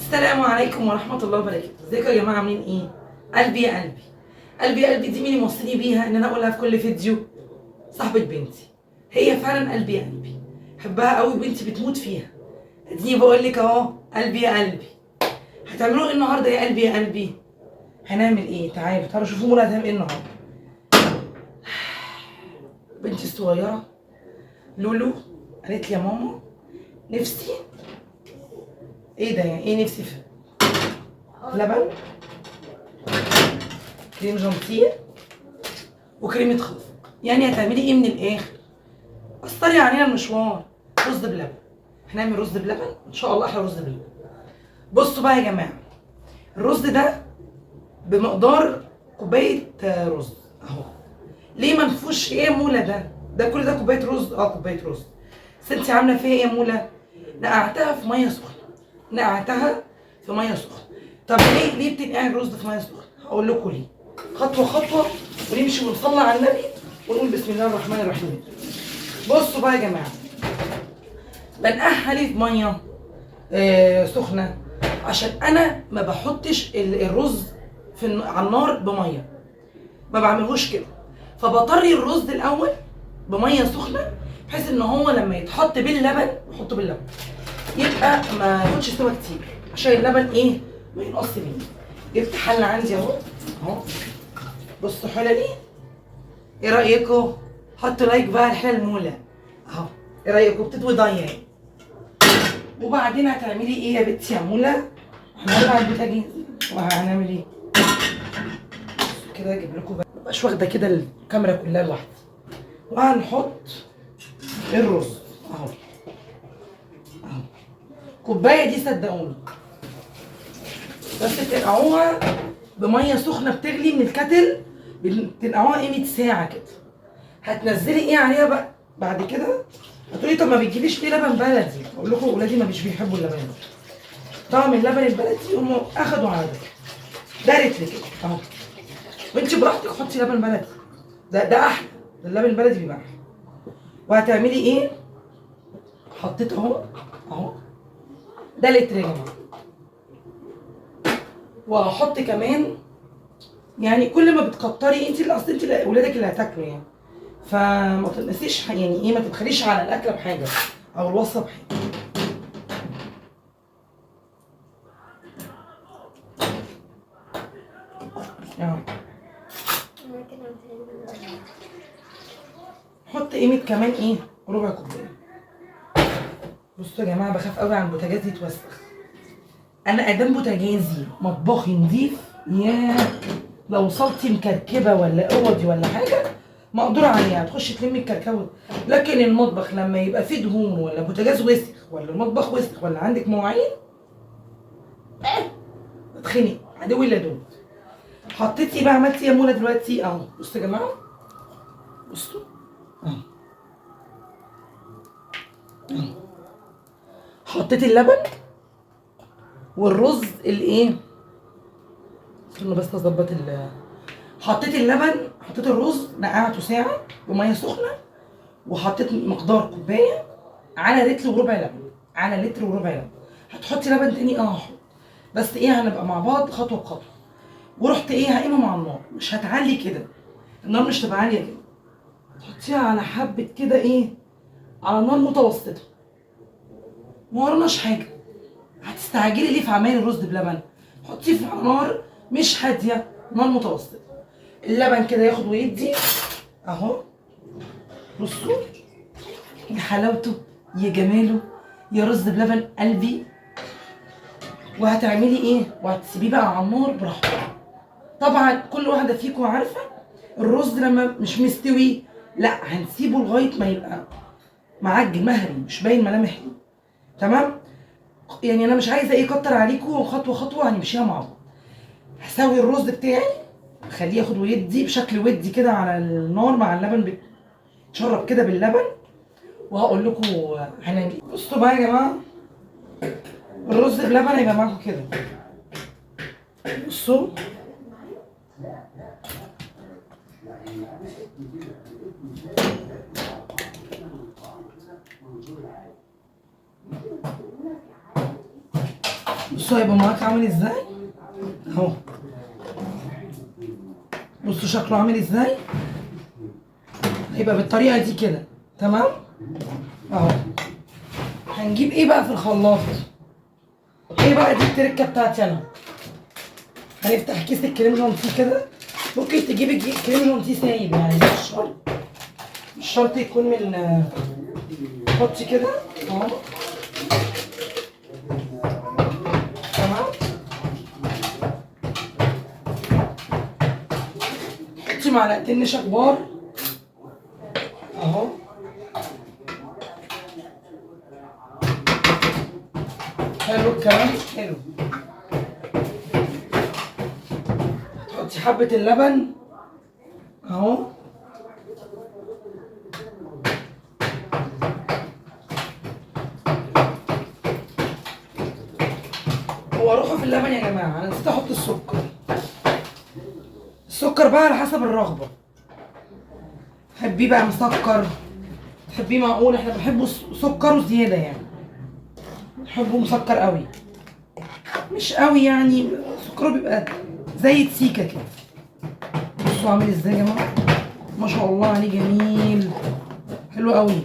السلام عليكم ورحمة الله وبركاته. ازيكم يا جماعة، عاملين ايه؟ قلبي يا قلبي، قلبي يا قلبي دي مين يوصيني بيها ان انا اقولها في كل فيديو؟ صاحبة بنتي، هي فعلا قلبي يا قلبي، بحبها قوي، بنتي بتموت فيها. اديني بقول لك اهو، قلبي يا قلبي. هتعملوا ايه النهارده يا قلبي يا قلبي؟ هنعمل ايه؟ تعالوا شوفوا مولا هتعمل ايه النهارده. بنتي الصغيرة لولو قالت لي يا ماما نفسي، ايه ده يعني ايه نفسي في لبن، كريم جانتيه وكريمة خفق. يعني هتعملي ايه من الاخر؟ قصري علينا المشوار. رز بلبن، هنعمل رز بلبن ان شاء الله، احلى رز بلبن. بصوا بقى يا جماعه، الرز ده بمقدار كوبايه رز اهو. ليه ما نفوش ايه يا مولا؟ ده كل ده كوبايه رز، كوبايه رز. بس انت عامله فيها ايه يا مولا؟ نقعتها في ميه سخنه، نقعتها في ميه سخنه. طب ليه بتنقعي الرز في ميه سخنه؟ هقول لكم ليه، خطوه خطوه، ونمشي ونصلي على النبي ونقول بسم الله الرحمن الرحيم. بصوا بقى يا جماعه، بنقعها ليه في ميه سخنه؟ عشان انا ما بحطش الرز على النار بميه، ما بعملهوش كده. فبطري الرز الاول بميه سخنه، بحيث ان هو لما يتحط باللبن، بحطه باللبن يبقى ما ياخدش سوا كتير، عشان اللبن ايه؟ ما ينقص مني. جبت حله عندي اهو، بصوا حله دي، ايه رايكم؟ حطوا لايك بقى الحله المولى اهو. ايه رايكم؟ بتدوي ضيه. وبعدين هتعملي ايه يا بنتي يا مولا؟ هنولع البوتاجاز وهنعمل ايه؟ كده اجيب لكم بقى، مبقاش واخده كده الكاميرا كلها لوحدي. وهنحط الرز اهو، كوبايه دي صدقوني، بس بتنقعوها بميه سخنه بتغلي من الكتل، بتنقعوها قيمه ساعه كده. هتنزلي ايه عليها بقى بعد كده؟ هتقولي طب ما بتجيبيش ليه لبن بلدي؟ اقول لكم اولادي ما بيحبوا اللبن ده، طعم اللبن البلدي هم اخدوا على ده رتل كده اهو. وانت براحتك حطي لبن بلدي، ده احلى، ده اللبن البلدي بيبقى احلى. وهتعملي ايه؟ حطيت اهو ده لتر يا جماعه. وهحط كمان، يعني كل ما بتكتري انت اللي اصل انت اولادك اللي هتاكلوا يعني، فما تنسيش يعني ايه، ما تبخليش على الاكله بحاجه او الوصفه بحاجه. حط قيمه كمان ايه؟ ربع كوبايه. بصوا يا جماعه، بخاف قوي عن البوتاجاز يتوسخ. انا ادام بوتاجازي مطبخي نضيف، ياه لو وصلتي مكركبه ولا اوضي ولا حاجه مقدور عليها، هتخشي تلمي الكركبه. لكن المطبخ لما يبقى فيه دهون، ولا بوتاجاز وسخ، ولا المطبخ وسخ، ولا عندك مواعين، اتخنق عدوي اللدود. حطيتي بقى، عملتي يا مولا دلوقتي اهو. بصوا يا جماعه، بصوا اهو، حطيت اللبن والرز الايه، استنوا بس اظبط حطيت اللبن، حطيت الرز، نقعته ساعه بميه سخنه، وحطيت مقدار كوبايه على لتر وربع لبن، على لتر وربع لبن. هتحطي لبن تاني حط، بس ايه، هنبقى مع بعض خطوه بخطوه. ورحت ايه، هقيمه مع النار، مش هتعلي كده، النار مش تبقى عاليه كده، تحطيها على حبه كده ايه، على نار متوسطه. ما وراناش حاجه، هتستعجلي ليه في عمايل الرز بلبن؟ حطيه في نار مش هاديه، نار متوسطه. اللبن كده ياخد ويدي اهو. بصوا يا حلاوته، يا جماله، يا رز بلبن قلبي. وهتعملي ايه؟ وهتسيبيه بقى على النار براحته. طبعا كل واحده فيكم عارفه الرز لما مش مستوي، لا هنسيبه لغايه ما يبقى معجن مهري، مش باين ملامح ليه. تمام؟ يعني انا مش عايزه ايه اكتر عليكم، خطوه خطوه هنمشيها مع بعض. هسوي الرز بتاعي، اخليه ياخد ويدي بشكل ودي كده على النار مع اللبن، بيتشرب كده باللبن. وهقول لكم هنعمل ايه. بصوا بقى يا جماعه، الرز بلبن هيبقى معاكم كده. بصوا بصوا هيبقى معاك عامل ازاي اهو. بصوا شكله عامل ازاي. هيبقى بالطريقه دي كده تمام اهو. هنجيب ايه بقى في الخلاط؟ ايه بقى دي التركه بتاعتي انا. هنفتح كيس الكريم جانتيه كده. ممكن تجيب الكريم جانتيه سايب يعني مش شرط يكون من حطي كده اهو تمام. حطي معلقتين نشا كبار اهو. حلو الكلام حلو. حطي حبة اللبن اهو. هو روحوا في اللبن يا جماعة. انا نسيت احط السكر. السكر بقى على حسب الرغبة. تحبيه بقى مسكر تحبيه معقول. احنا بنحبه سكره زيادة يعني. بنحبه مسكر قوي مش قوي يعني. سكره بيبقى زي السيكة كده. بصوا عامل ازاي يا جماعة. ما شاء الله عليه جميل حلو قوي.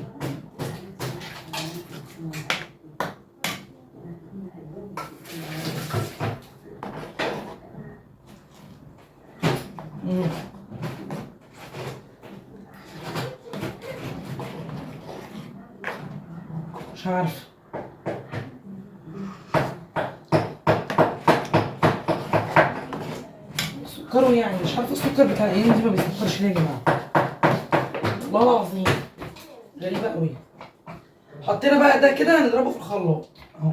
مش عارفه. سكره يعني مش عارفه. السكر بتاع الايام دي ما بيسكرش ليه يا جماعه. والله العظيم غريبه قوي. حطينا بقى ده كده هنضربه في الخلاط اهو.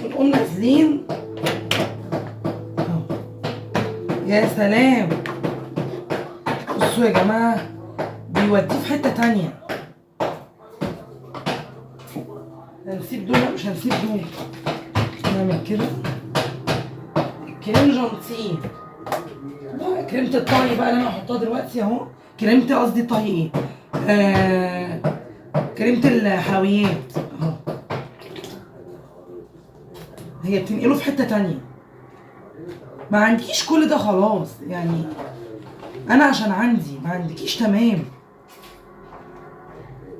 ونقوم نازلين اهو. يا سلام. بصوا يا جماعه بيوديه في حته تانيه. هنسيب دول. لا مش هنسيب دول. نعمل كده. كريم جانتيه بقى. كريمه الطهي بقى اللي انا هحطها دلوقتي اهو. كريمه قصدي طهي ايه كريمه الحلويات اهو. هي بتنقله في حته تانيه. ما عندكيش كل ده خلاص يعني. انا عشان عندي ما عندكيش تمام.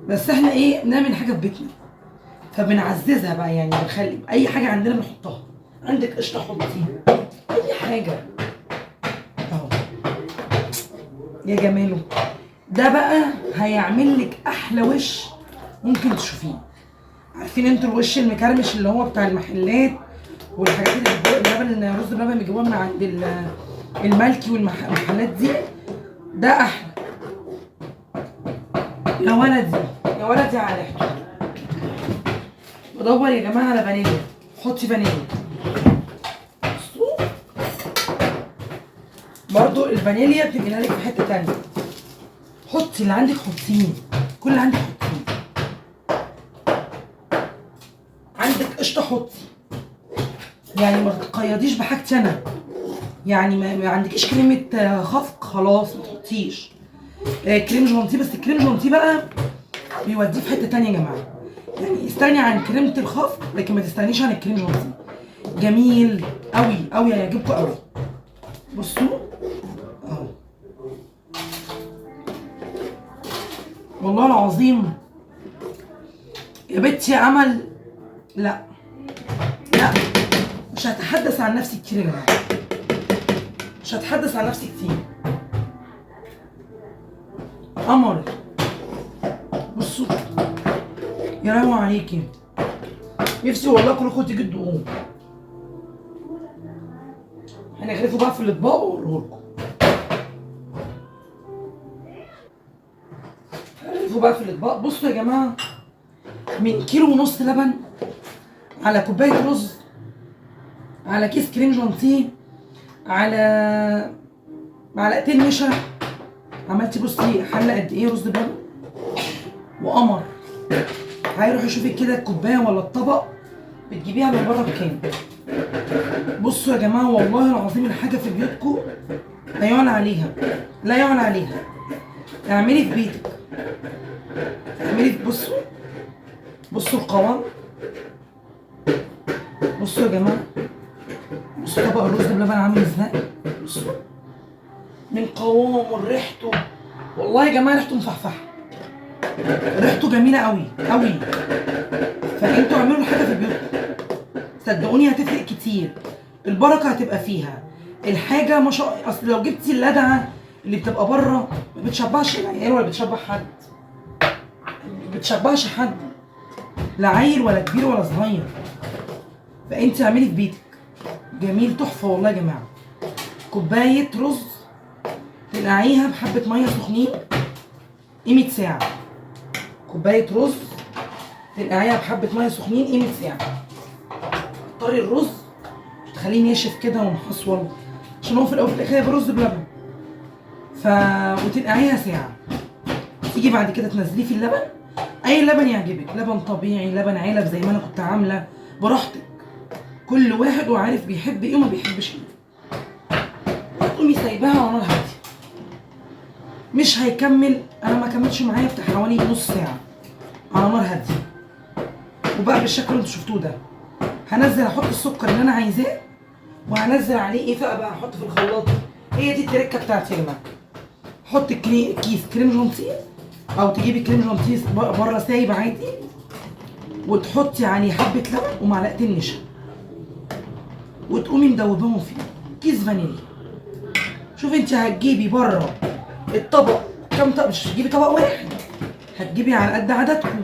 بس احنا ايه بنعمل حاجه في بيتنا فبنعززها بقى يعني. بنخلي اي حاجه عندنا بنحطها. عندك قشطه حطيها اي حاجه اهو. يا جماله. ده بقى هيعمل لك احلى وش ممكن تشوفيه. عارفين انتوا الوش المكرمش اللي هو بتاع المحلات والحاجات اللي اللبن رز بلبن بيجيبوها من عند الملكي والمحلات دي. ده احلى. يا ولدي يا ولدي على ريحته. بدور يا جماعه على فانيليا. حطي فانيليا. بصوا برضو الفانيليا بتنقلها لك في حته تانيه. حطي اللي عندك حطيه. كل اللي عندك حطيه. عندك قشطه حطي يعني. ما تقيديش بحاجتي انا يعني. ما عندكيش كريمه خفق خلاص ما تحطيش. كريم جانتيه. بس الكريم جانتيه بقى بيوديه في حته تانيه يا جماعه. يعني استغني عن كريمه الخفق لكن ما تستغنيش عن الكريم جانتيه. جميل قوي قوي هيعجبكم قوي. بصوا اهو. والله العظيم يا بنتي عمل. لا لا مش هتحدث عن نفسي كتير يا جماعه. مش هتحدث عن نفسي كتير. قمر. بصوا يا لهوي عليكي. نفسي والله كلكم تيجوا تدوقوه. هنغرفه بقى في الاطباق واوريهولكم. هنغرفه بقى في الاطباق. بصوا يا جماعه من كيلو ونص لبن على كوبايه رز على كيس كريم جانتيه على معلقتين نشا على عملتي بصي حله قد ايه رز بلبن وقمر. هيروحي شوفي كده الكوبايه ولا الطبق بتجيبيها من بره بكام. بصوا يا جماعه والله العظيم الحاجه في بيوتكم لا يعلى عليها، لا يعلى عليها. اعملي في بيتك، اعملي في بصوا القوام. بصوا يا جماعه، بصوا طبق الرز بلبن عامل ازاي. بصوا من قوامه وريحته، والله يا جماعه ريحته مفحفحه، ريحته جميله قوي قوي. فانتوا اعملوا الحاجه في بيوتكم صدقوني هتفرق كتير، البركه هتبقى فيها الحاجه. ما شاء اصل لو جبتي اللدعه اللي بتبقى بره ما بتشبعش العيال ولا بتشبع حد، ما بتشبعش حد، لا عيل ولا كبير ولا صغير. فانت اعملي في بيتك جميل تحفه والله يا جماعه. كوبايه رز تنقعيها بحبه ميه سخنين قيمه ساعه. كوبايه رز تنقعيها بحبه ميه سخنين قيمه ساعه. طري الرز تخليه ناشف كده ومحصول عشان هو في الاول وفي الاخر هيبقى رز بلبن. وتنقعيها ساعه. تيجي بعد كده تنزليه في اللبن، اي لبن يعجبك، لبن طبيعي، لبن علب زي ما انا كنت عامله، براحتك. كل واحد وعارف بيحب ايه وما بيحبش ايه. هتقومي سايباها على نار هاديه، مش هيكمل، انا ما كملش معايا بتاع حوالي نص ساعه على نار هاديه. وبقى بالشكل اللي انتوا شفتوه ده هنزل احط السكر اللي انا عايزاه، وهنزل عليه ايه بقى احط في الخلاط. هي دي التركه بتاعتي يا جماعه. حط كيس كريم جانتيه او تجيبي كريم جانتيه بره سايب عادي، وتحطي عليه حبه لبن ومعلقتين نشا، وتقومي مدوباهم فيه كيس فانيليا. شوفي انت هتجيبي بره الطبق كام طبق، مش هتجيبي طبق واحد، هتجيبي على قد عددكم.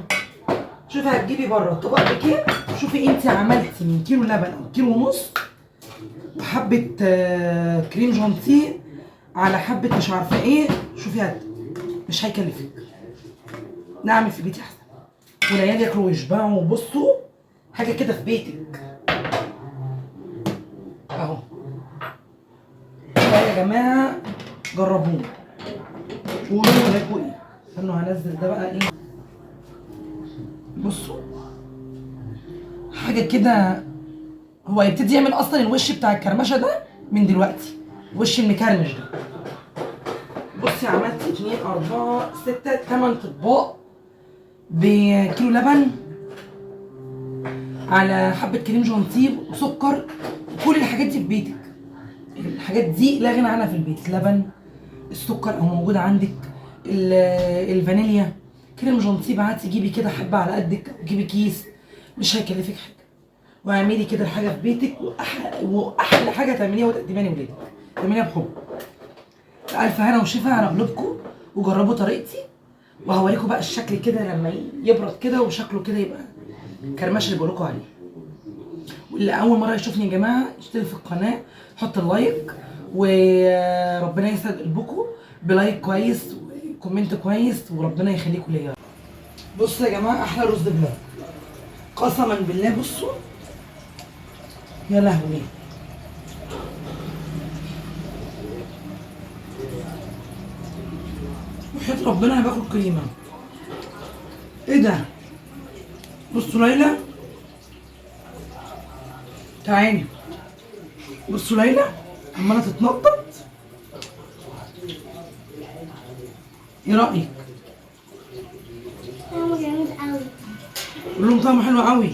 شوفي هتجيبي بره الطبق بكام. شوفي انت عملتي من كيلو لبن او كيلو ونص وحبه كريم جانتيه على حبه مش عارفه ايه. شوفي مش هيكلفك. نعمل في بيتي احسن والعيال ياكلوا ويشبعوا. وبصوا حاجه كده في بيتك اهو. يا جماعه جربوه وقولوا لي رايكم ايه. استنوا هنزل ده بقى ايه. بصوا حاجه كده، هو يبتدي يعمل اصلا الوش بتاع الكرمشه ده من دلوقتي، الوش المكرمش ده. بصي عملت 2 4 6 8 اطباق بكيلو لبن على حبه كريم جانتيه وسكر. كل الحاجات دي في بيتك، الحاجات دي لا غنى عنها في البيت. لبن، السكر او موجود عندك، الفانيليا، كريم جانتيه بعتي جيبي كده حبه على قدك، جيبي كيس، مش هيكلفك حاجه. واعملي كده الحاجه في بيتك، واحلى حاجه تعمليها وتقدميها لاولادك تعمليها بحب. الف هنا وشفا على قلوبكم، وجربوا طريقتي وهوريكم بقى الشكل كده لما يبرد كده وشكله كده يبقى كرمشه اللي بقولكوا عليه. واللي اول مره يشوفني يا جماعه اشترك في القناه، حط اللايك، وربنا يسعد قلبكم بلايك كويس وكومنت كويس، وربنا يخليكم ليا. بصوا يا جماعه احلى رز بلبن قسما بالله. بصوا يا لهوي، وحياة ربنا انا باكل كريمه. ايه ده؟ بصوا ليلى تعالي، بصوا ليلى عماله تتنطط. ايه رايك؟ طعمه جميل قوي. قول لهم طعمه حلو قوي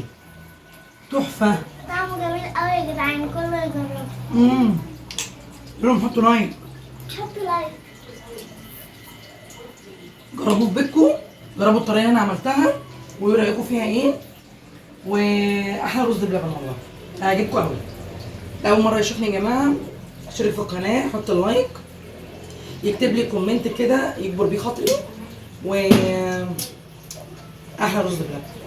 تحفه. طعمه جميل قوي يا جدعان، كله يجربه. قول لهم حطوا لايك، حطوا لايك. جربوا في بيتكم، جربوا الطريقه اللي انا عملتها وقولوا رايكم فيها ايه. واحلى رز بلبن والله هيعجبكم قوي. اول مره يشوفني يا جماعه اشترك في القناه، حط اللايك، يكتب لي كومنت كده يكبر بيه خاطري. و احلى رز بلبن.